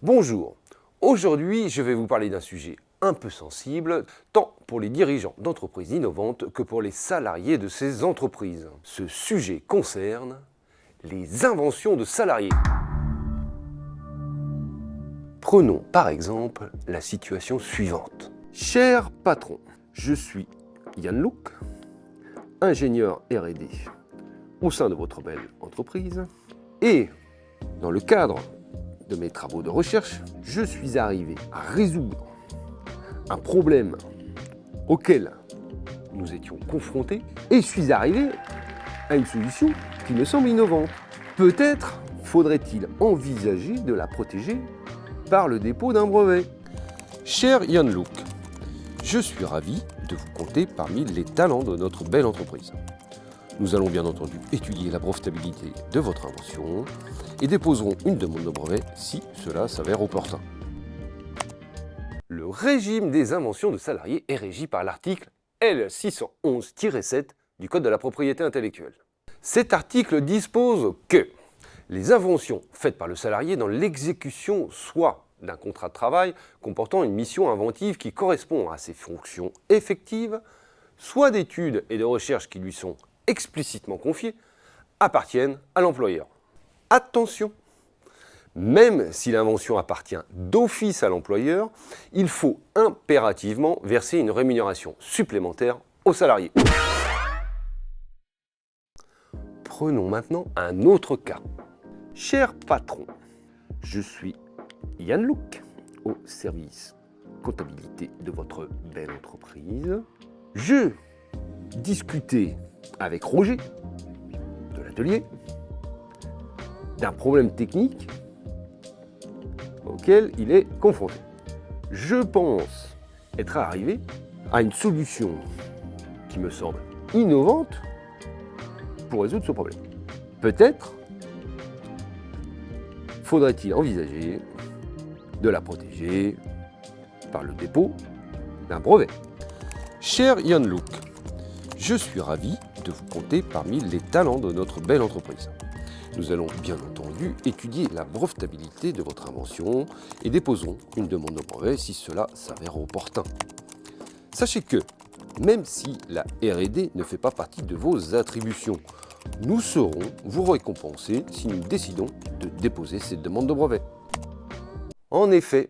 Bonjour, aujourd'hui je vais vous parler d'un sujet un peu sensible, tant pour les dirigeants d'entreprises innovantes que pour les salariés de ces entreprises. Ce sujet concerne les inventions de salariés. Prenons par exemple la situation suivante. Cher patron, je suis Yann Louk, ingénieur R&D au sein de votre belle entreprise, et dans le cadre de mes travaux de recherche, je suis arrivé à résoudre un problème auquel nous étions confrontés et suis arrivé à une solution qui me semble innovante. Peut-être faudrait-il envisager de la protéger par le dépôt d'un brevet. Cher Yann Louk, je suis ravi de vous compter parmi les talents de notre belle entreprise. Nous allons bien entendu étudier la brevetabilité de votre invention et déposerons une demande de brevet si cela s'avère opportun. Le régime des inventions de salariés est régi par l'article L611-7 du Code de la propriété intellectuelle. Cet article dispose que les inventions faites par le salarié dans l'exécution soit d'un contrat de travail comportant une mission inventive qui correspond à ses fonctions effectives, soit d'études et de recherches qui lui sont explicitement confiées, appartiennent à l'employeur. Attention! Même si l'invention appartient d'office à l'employeur, il faut impérativement verser une rémunération supplémentaire aux salariés. Prenons maintenant un autre cas. Cher patron, je suis Yann Louk, au service comptabilité de votre belle entreprise. Je discutais avec Roger de l'atelier d'un problème technique auquel il est confronté. Je pense être arrivé à une solution qui me semble innovante pour résoudre ce problème. Peut-être faudrait-il envisager de la protéger par le dépôt d'un brevet. Cher Yann Louk, je suis ravi de vous compter parmi les talents de notre belle entreprise. Nous allons bien entendu étudier la brevetabilité de votre invention et déposerons une demande de brevet si cela s'avère opportun. Sachez que, même si la R&D ne fait pas partie de vos attributions, nous saurons vous récompenser si nous décidons de déposer cette demande de brevet. En effet,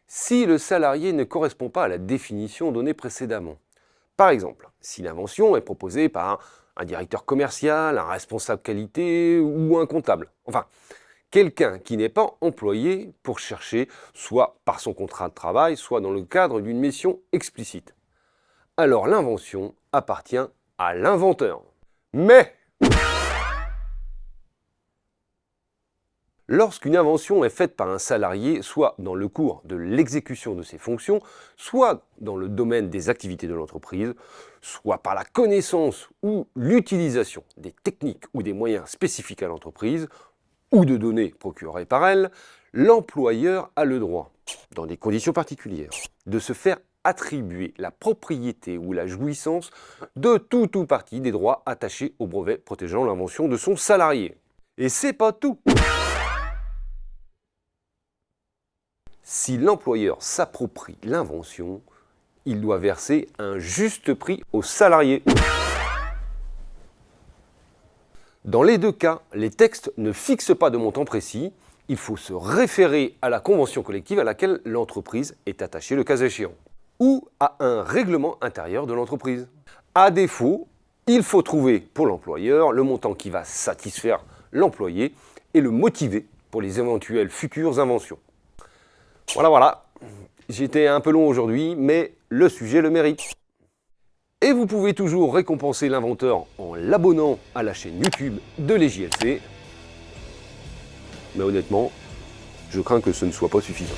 si le salarié ne correspond pas à la définition donnée précédemment, par exemple, si l'invention est proposée par un directeur commercial, un responsable qualité ou un comptable, enfin, quelqu'un qui n'est pas employé pour chercher soit par son contrat de travail, soit dans le cadre d'une mission explicite. Alors l'invention appartient à l'inventeur. Mais lorsqu'une invention est faite par un salarié, soit dans le cours de l'exécution de ses fonctions, soit dans le domaine des activités de l'entreprise, soit par la connaissance ou l'utilisation des techniques ou des moyens spécifiques à l'entreprise, ou de données procurées par elle, l'employeur a le droit, dans des conditions particulières, de se faire attribuer la propriété ou la jouissance de tout ou partie des droits attachés au brevet protégeant l'invention de son salarié. Et c'est pas tout! Si l'employeur s'approprie l'invention, il doit verser un juste prix aux salariés. Dans les deux cas, les textes ne fixent pas de montant précis. Il faut se référer à la convention collective à laquelle l'entreprise est attachée le cas échéant, ou à un règlement intérieur de l'entreprise. À défaut, il faut trouver pour l'employeur le montant qui va satisfaire l'employé et le motiver pour les éventuelles futures inventions. Voilà, j'étais un peu long aujourd'hui, mais le sujet le mérite. Et vous pouvez toujours récompenser l'inventeur en l'abonnant à la chaîne YouTube de l'EJLC. Mais honnêtement, je crains que ce ne soit pas suffisant.